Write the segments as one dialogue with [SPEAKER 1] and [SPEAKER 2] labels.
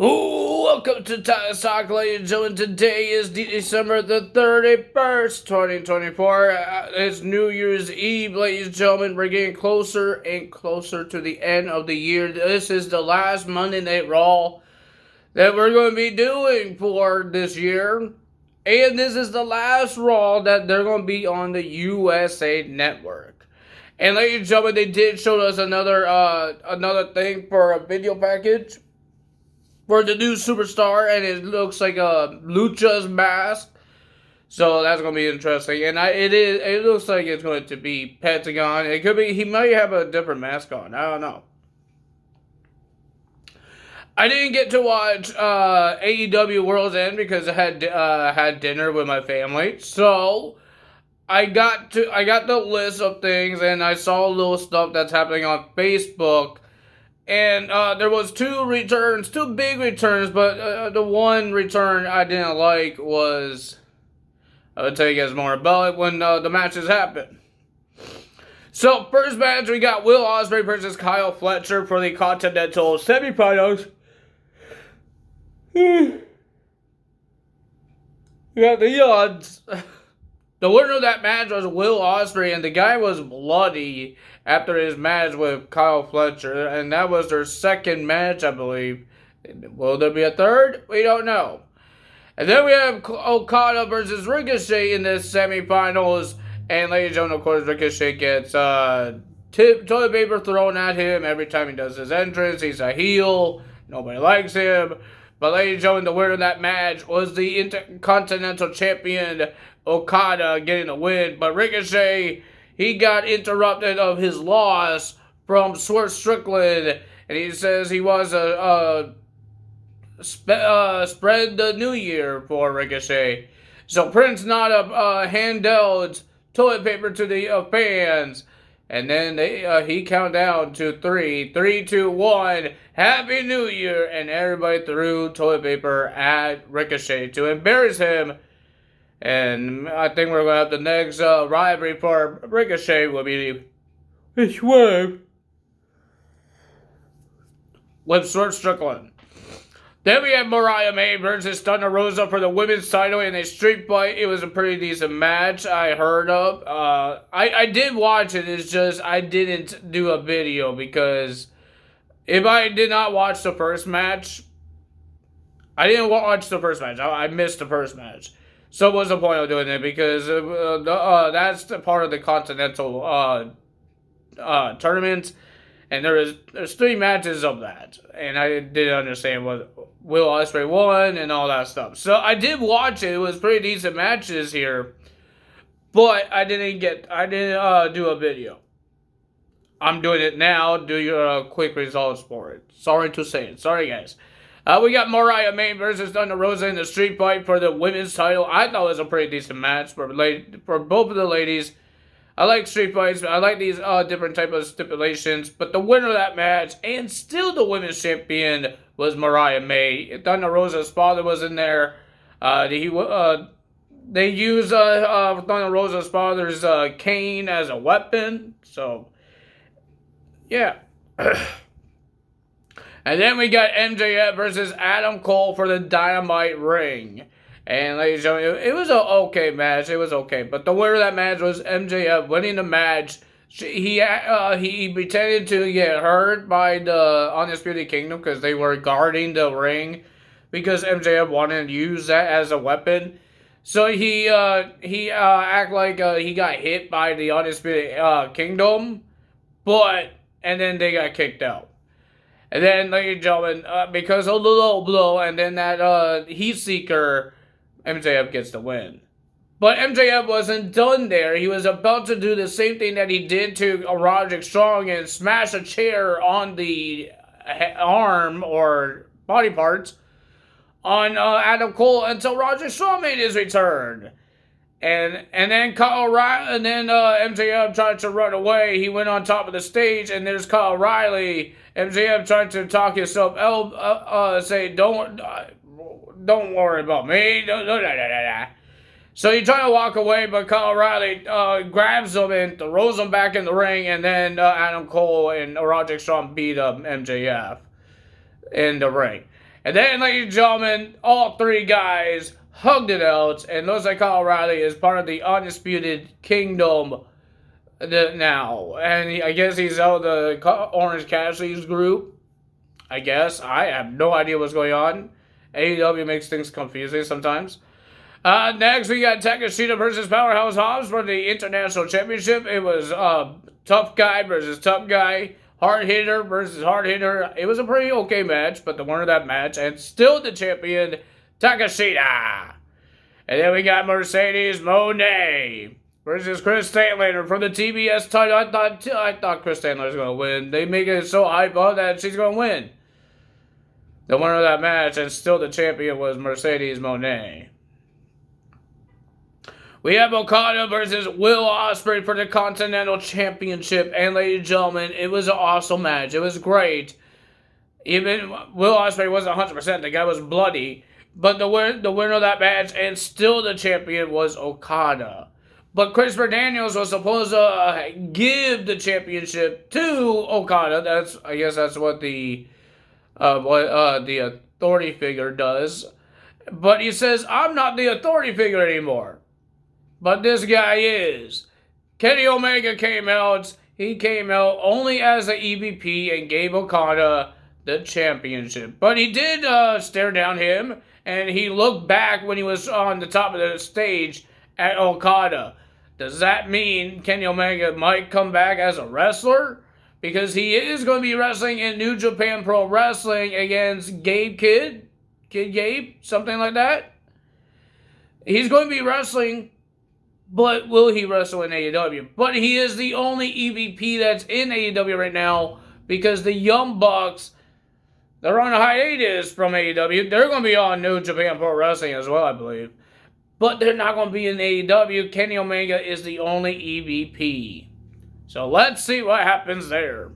[SPEAKER 1] Ooh, welcome to Talk, ladies and gentlemen. Today is December the 31st, 2024. It's New Year's Eve, ladies and gentlemen. We're getting closer and closer to the end of the year. This is the last Monday Night Raw that we're going to be doing for this year. And this is the last Raw that they're going to be on the USA Network. And ladies and gentlemen, they did show us another thing for a video package for the new superstar, and it looks like a Lucha's mask. So that's gonna be interesting. And it looks like it's going to be Pentagon. It could be he might have a different mask on. I don't know. I didn't get to watch AEW World's End because I had dinner with my family. So I got the list of things, and I saw a little stuff that's happening on Facebook. And there was two big returns, but the one return I didn't like was, I'll tell you guys more about it when the matches happen. So, first match, we got Will Ospreay versus Kyle Fletcher for the Continental Semifinals. We got the odds. The winner of that match was Will Ospreay, and the guy was bloody after his match with Kyle Fletcher, and that was their second match, I believe. Will there be a third? We don't know. And then we have Okada versus Ricochet in the semifinals, and ladies and gentlemen, of course, Ricochet gets toilet paper thrown at him every time he does his entrance. He's a heel. Nobody likes him. But ladies and gentlemen, the winner of that match was the Intercontinental Champion Okada getting the win. But Ricochet, he got interrupted of his loss from Swerve Strickland, and he says he wants to spread the new year for Ricochet. So Prince Nana handed toilet paper to the fans, and then he count down to 3, 3, 2, 1, Happy New Year, and everybody threw toilet paper at Ricochet to embarrass him. And I think we're going to have the next rivalry for Ricochet will be Swerve with Swerve Strickland. Then we have Mariah May versus Thunder Rosa for the women's title in a street fight. It was a pretty decent match I heard of. I did watch it. It's just I didn't do a video because if I did not watch the first match, I didn't watch the first match. I missed the first match. So what's the point of doing it? Because that's the part of the Continental tournament, and there's 3 matches of that, and I didn't understand what Will Ospreay won and all that stuff. So I did watch it. It was pretty decent matches here, but I didn't do a video. I'm doing it now. Do your quick results for it. Sorry to say it. Sorry, guys. We got Mariah May versus Thunder Rosa in the street fight for the women's title. I thought it was a pretty decent match for both of the ladies. I like street fights. I like these different type of stipulations. But the winner of that match, and still the women's champion, was Mariah May. Thunder Rosa's father was in there. They used Thunder Rosa's father's cane as a weapon. So, yeah. And then we got MJF versus Adam Cole for the Dynamite ring. And ladies and gentlemen, it was an okay match. It was okay. But the winner of that match was MJF winning the match. He pretended to get hurt by the Undisputed Kingdom because they were guarding the ring because MJF wanted to use that as a weapon. So he act like he got hit by the Undisputed Kingdom, and then they got kicked out. And then, ladies and gentlemen, because of the low blow and then that heat seeker, MJF gets the win. But MJF wasn't done there. He was about to do the same thing that he did to Roderick Strong and smash a chair on the arm or body parts on Adam Cole until Roderick Strong made his return. And then MJF tried to run away. He went on top of the stage, and there's Kyle O'Reilly. MJF tried to talk himself say, don't worry about me. So he tried to walk away, but Kyle O'Reilly grabs him and throws him back in the ring, and then Adam Cole and Roderick Strong beat up MJF in the ring. And then, ladies and gentlemen, all three guys hugged it out, and looks like Kyle O'Reilly is part of the Undisputed Kingdom now. And I guess he's out of the Orange Cassidy's group. I guess. I have no idea what's going on. AEW makes things confusing sometimes. Next, we got Takeshita versus Powerhouse Hobbs for the International Championship. It was tough guy versus tough guy. Hard hitter versus hard hitter. It was a pretty okay match, but the winner of that match, and still the champion, Takeshita. And then we got Mercedes Moné versus Chris Statlander for the TBS title. I thought Chris Statlander was going to win. They make it so hype up that she's going to win. The winner of that match, and still the champion, was Mercedes Moné. We have Okada versus Will Ospreay for the Continental Championship. And ladies and gentlemen, it was an awesome match. It was great. Even Will Ospreay wasn't 100%. The guy was bloody. But the winner of that match and still the champion was Okada. But Christopher Daniels was supposed to give the championship to Okada. I guess that's what the authority figure does. But he says, I'm not the authority figure anymore. But this guy is. Kenny Omega came out. He came out only as an EVP and gave Okada the championship. But he did stare down him, and he looked back when he was on the top of the stage at Okada. Does that mean Kenny Omega might come back as a wrestler? Because he is going to be wrestling in New Japan Pro Wrestling against Kid Gabe, something like that. He's going to be wrestling. But will he wrestle in AEW? But he is the only EVP that's in AEW right now because the Young Bucks, they're on a hiatus from AEW. They're going to be on New Japan Pro Wrestling as well, I believe. But they're not going to be in AEW. Kenny Omega is the only EVP. So let's see what happens there.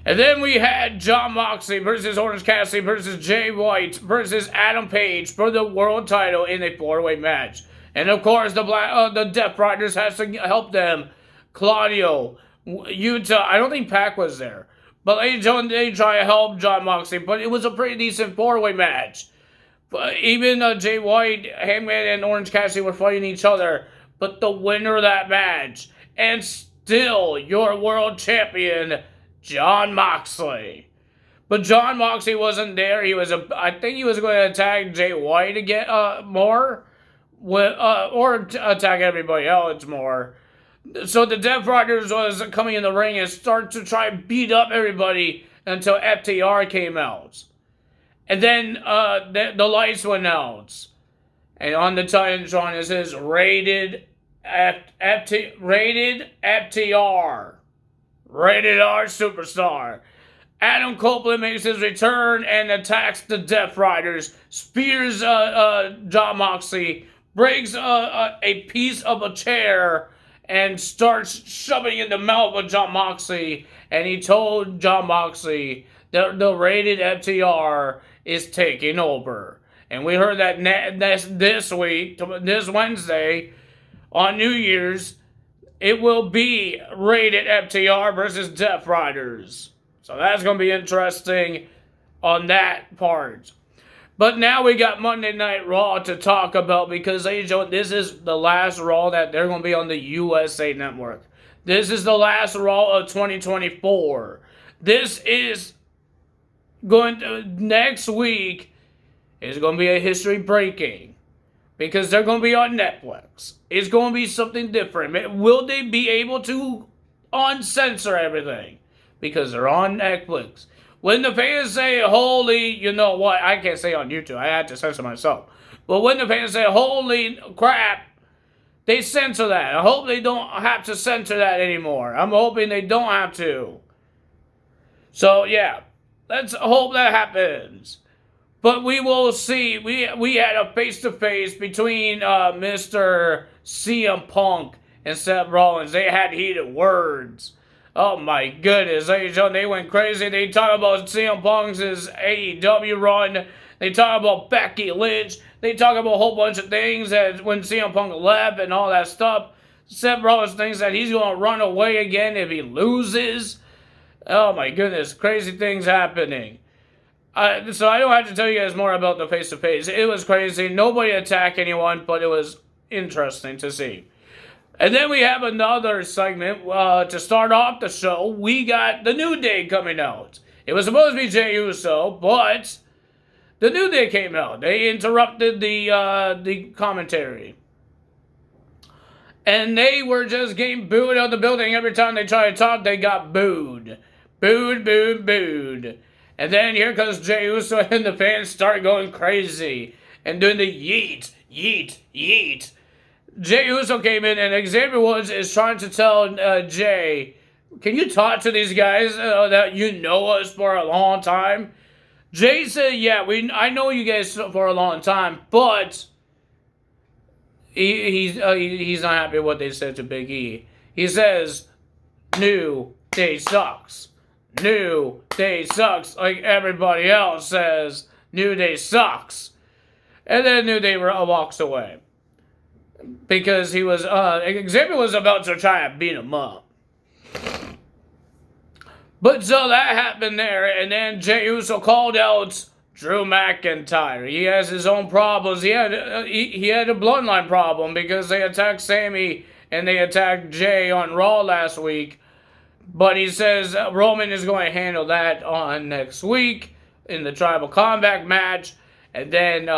[SPEAKER 1] And then we had Jon Moxley versus Orange Cassidy versus Jay White versus Adam Page for the world title in a 4-way match. And of course, the Death Riders has to help them. Claudio, Yuta, I don't think Pac was there. But they try to help Jon Moxley. But it was a pretty decent 4-way match. But even Jay White, Hangman, and Orange Cassidy were fighting each other. But the winner of that match, and still your world champion, Jon Moxley. But Jon Moxley wasn't there. I think he was going to attack Jay White again more. Or attack everybody else more. So the Death Riders was coming in the ring and start to try and beat up everybody until FTR came out. And then the lights went out. And on the Titantron it says rated FTR. Rated R Superstar. Adam Copeland makes his return and attacks the Death Riders. Spears Jon Moxley. Breaks a piece of a chair and starts shoving in the mouth of Jon Moxley. And he told Jon Moxley that the rated FTR is taking over. And we heard that this week, this Wednesday, on New Year's, it will be rated FTR versus Death Riders. So that's going to be interesting on that part. But now we got Monday Night Raw to talk about because, ladies and gentlemen, this is the last Raw that they're going to be on the USA Network. This is the last Raw of 2024. This is going to, next week is going to be a history breaking because they're going to be on Netflix. It's going to be something different. Will they be able to uncensor everything? Because they're on Netflix. When the fans say, holy, you know what, I can't say on YouTube, I had to censor myself. But when the fans say, holy crap, they censor that. I hope they don't have to censor that anymore. I'm hoping they don't have to. So, yeah, let's hope that happens. But we will see. We had a face-to-face between Mr. CM Punk and Seth Rollins. They had heated words. Oh my goodness, they went crazy. They talk about CM Punk's AEW run. They talk about Becky Lynch. They talk about a whole bunch of things that when CM Punk left and all that stuff. Seth Rollins thinks that he's going to run away again if he loses. Oh my goodness, crazy things happening. So I don't have to tell you guys more about the face-to-face. It was crazy. Nobody attacked anyone, but it was interesting to see. And then we have another segment to start off the show. We got the New Day coming out. It was supposed to be Jey Uso, but the New Day came out. They interrupted the commentary. And they were just getting booed out of the building. Every time they tried to talk, they got booed. Booed, booed, booed. And then here comes Jey Uso and the fans start going crazy. And doing the yeet, yeet, yeet. Jey Uso came in and Xavier Woods is trying to tell Jey, can you talk to these guys that you know us for a long time? Jey said, yeah, I know you guys for a long time, but he's not happy with what they said to Big E. He says, New Day sucks. New Day sucks. Like everybody else says, New Day sucks. And then New Day walks away. Because he was, Xavier was about to try and beat him up. But so that happened there, and then Jey Uso called out Drew McIntyre. He has his own problems. He had a bloodline problem because they attacked Sammy and they attacked Jey on Raw last week. But he says Roman is going to handle that on next week in the Tribal Combat match. And then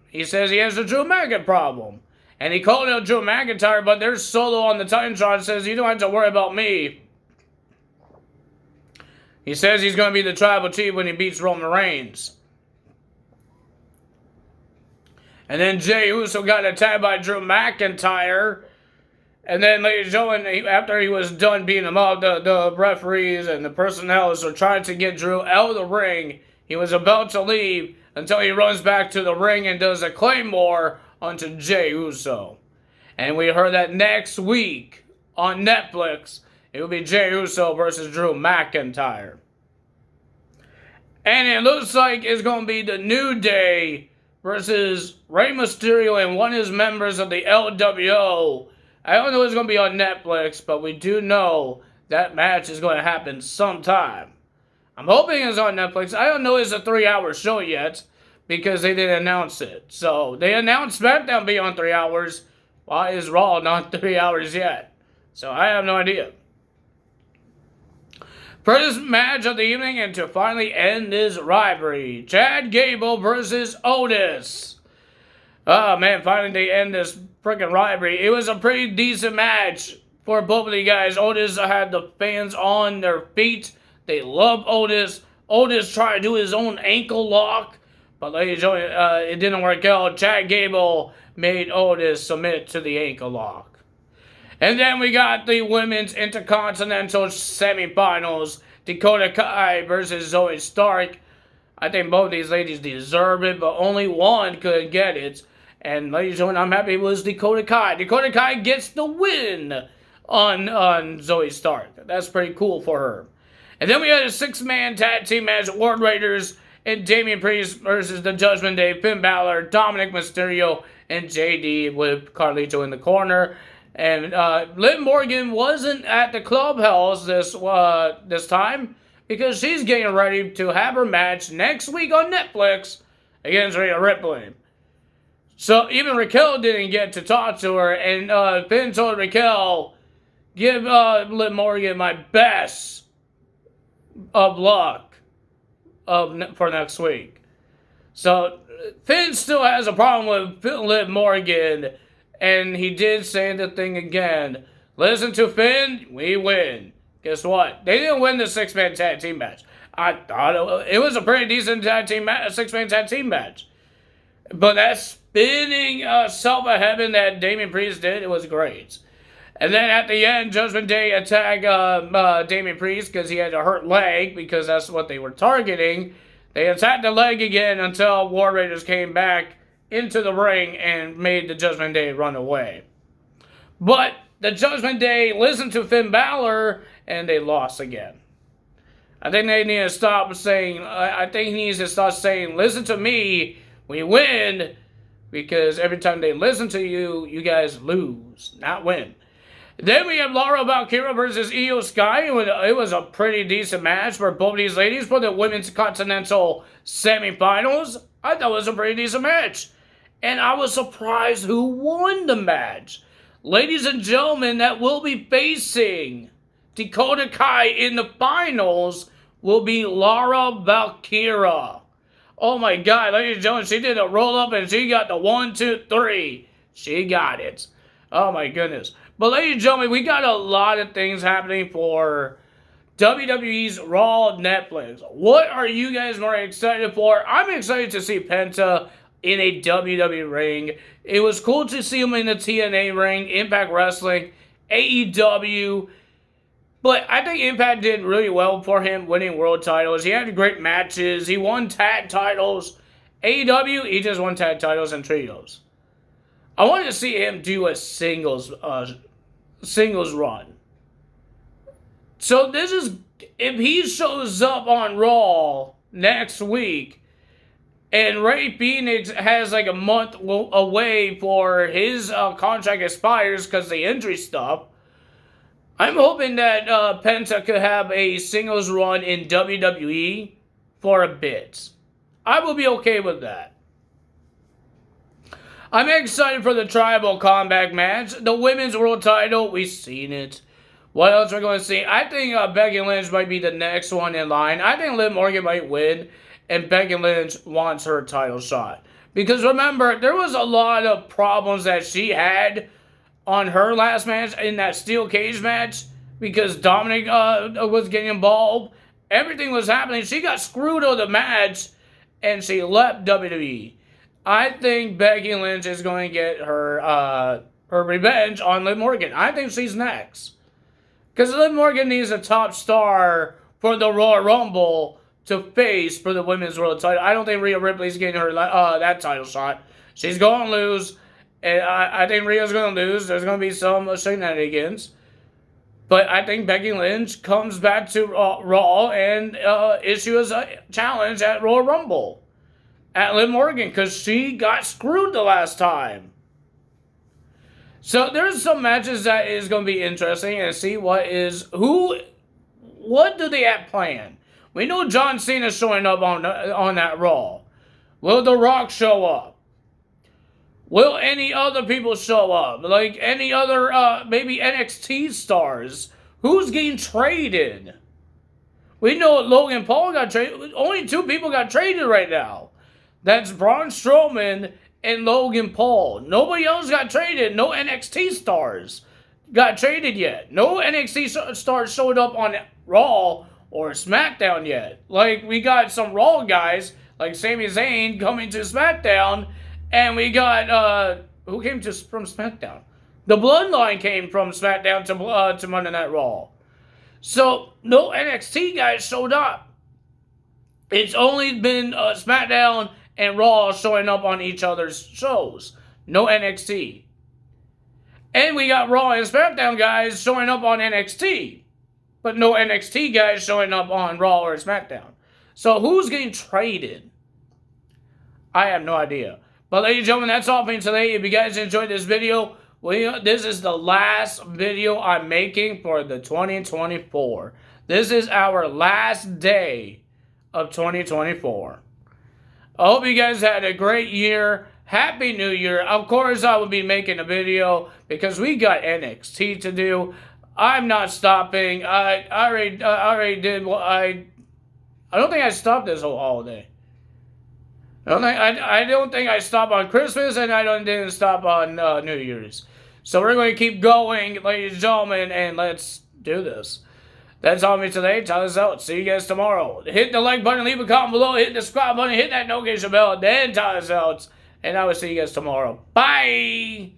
[SPEAKER 1] he says he has a Drew McIntyre problem. And he called out Drew McIntyre, but there's Solo on the Titantron says, you don't have to worry about me. He says he's going to be the Tribal Chief when he beats Roman Reigns. And then Jey Uso got attacked by Drew McIntyre. And then, ladies and gentlemen, after he was done beating him up, the referees and the personnel were trying to get Drew out of the ring. He was about to leave until he runs back to the ring and does a Claymore onto Jey Uso. And we heard that next week on Netflix, it will be Jey Uso versus Drew McIntyre. And it looks like it's going to be the New Day versus Rey Mysterio and one of his members of the LWO. I don't know if it's going to be on Netflix, but we do know that match is going to happen sometime. I'm hoping it's on Netflix. I don't know it's a 3-hour show yet, because they didn't announce it. So, they announced SmackDown being on 3 hours. Why is Raw not 3 hours yet? So, I have no idea. First match of the evening, and to finally end this rivalry, Chad Gable versus Otis. Oh, man, finally they end this freaking rivalry. It was a pretty decent match for both of the guys. Otis had the fans on their feet. They love Otis. Otis tried to do his own ankle lock. But ladies and gentlemen, it didn't work out. Chad Gable made Otis submit to the ankle lock. And then we got the Women's Intercontinental Semifinals. Dakota Kai versus Zoe Stark. I think both these ladies deserve it, but only one could get it. And ladies and gentlemen, I'm happy it was Dakota Kai. Dakota Kai gets the win on Zoe Stark. That's pretty cool for her. And then we had a 6-man tag team match. World Raiders and Damian Priest versus the Judgment Day, Finn Balor, Dominic Mysterio, and JD with Carlito in the corner. And Liv Morgan wasn't at the clubhouse this time because she's getting ready to have her match next week on Netflix against Rhea Ripley. So even Raquel didn't get to talk to her, and Finn told Raquel, give Liv Morgan my best of luck for next week. So Finn still has a problem with Liv Morgan, and he did say the thing again. Listen to Finn, we win. Guess what? They didn't win the 6-man tag team match. I thought it was a pretty decent 6-man tag team match. But that spinning self of heaven that Damian Priest did, it was great. And then at the end, Judgment Day attacked Damian Priest because he had a hurt leg, because that's what they were targeting. They attacked the leg again until War Raiders came back into the ring and made the Judgment Day run away. But the Judgment Day listened to Finn Balor, and they lost again. I think they need to stop saying, he needs to start saying, listen to me, we win, because every time they listen to you, you guys lose, not win. Then we have Laura Valkyria versus Io Sky. It was a pretty decent match for both these ladies for the Women's Continental semifinals. I thought it was a pretty decent match. And I was surprised who won the match. Ladies and gentlemen, that will be facing Dakota Kai in the finals will be Laura Valkyria. Oh my God, ladies and gentlemen, she did a roll up and she got the 1, 2, 3. She got it. Oh my goodness. But ladies and gentlemen, we got a lot of things happening for WWE's Raw Netflix. What are you guys more excited for? I'm excited to see Penta in a WWE ring. It was cool to see him in the TNA ring, Impact Wrestling, AEW. But I think Impact did really well for him winning world titles. He had great matches. He won tag titles. AEW, he just won tag titles and trios. I wanted to see him do a singles run. So this is, if he shows up on Raw next week, and Ray Phoenix has like a month away for his contract expires because of the injury stuff, I'm hoping that Penta could have a singles run in WWE for a bit. I will be okay with that. I'm excited for the Tribal Comeback match. The Women's World Title, we've seen it. What else we're going to see? I think Becky Lynch might be the next one in line. I think Liv Morgan might win, and Becky Lynch wants her title shot. Because remember, there was a lot of problems that she had on her last match in that steel cage match because Dominic was getting involved. Everything was happening. She got screwed on the match, and she left WWE. I think Becky Lynch is going to get her revenge on Liv Morgan. I think she's next. Because Liv Morgan needs a top star for the Royal Rumble to face for the Women's World Title. I don't think Rhea Ripley's getting her that title shot. She's going to lose. And I think Rhea's going to lose. There's going to be some shenanigans. But I think Becky Lynch comes back to Raw and issues a challenge at Royal Rumble at Liv Morgan because she got screwed the last time. So there's some matches that is going to be interesting and see what do they have planned. We know John Cena's showing up on that Raw. Will The Rock show up? Will any other people show up? Like any other, maybe NXT stars? Who's getting traded? We know Logan Paul got traded. Only 2 people got traded right now. That's Braun Strowman and Logan Paul. Nobody else got traded. No NXT stars got traded yet. No NXT stars showed up on Raw or SmackDown yet. Like, we got some Raw guys, like Sami Zayn, coming to SmackDown. And we got, who came from SmackDown? The Bloodline came from SmackDown to Monday Night Raw. So, no NXT guys showed up. It's only been SmackDown and Raw showing up on each other's shows. No NXT. And we got Raw and SmackDown guys showing up on NXT. But no NXT guys showing up on Raw or SmackDown. So, who's getting traded? I have no idea. But ladies and gentlemen, that's all for me today. If you guys enjoyed this video, this is the last video I'm making for the 2024. This is our last day of 2024. I hope you guys had a great year. Happy New Year. Of course, I will be making a video because we got NXT to do. I'm not stopping. I already did what I don't think I stopped this whole holiday. I don't think I stopped on Christmas, and didn't stop on New Year's. So we're going to keep going, ladies and gentlemen, and let's do this. That's all for me today. Tyler's out. See you guys tomorrow. Hit the like button, leave a comment below, hit the subscribe button, hit that notification bell, then Tyler's out. And I will see you guys tomorrow. Bye!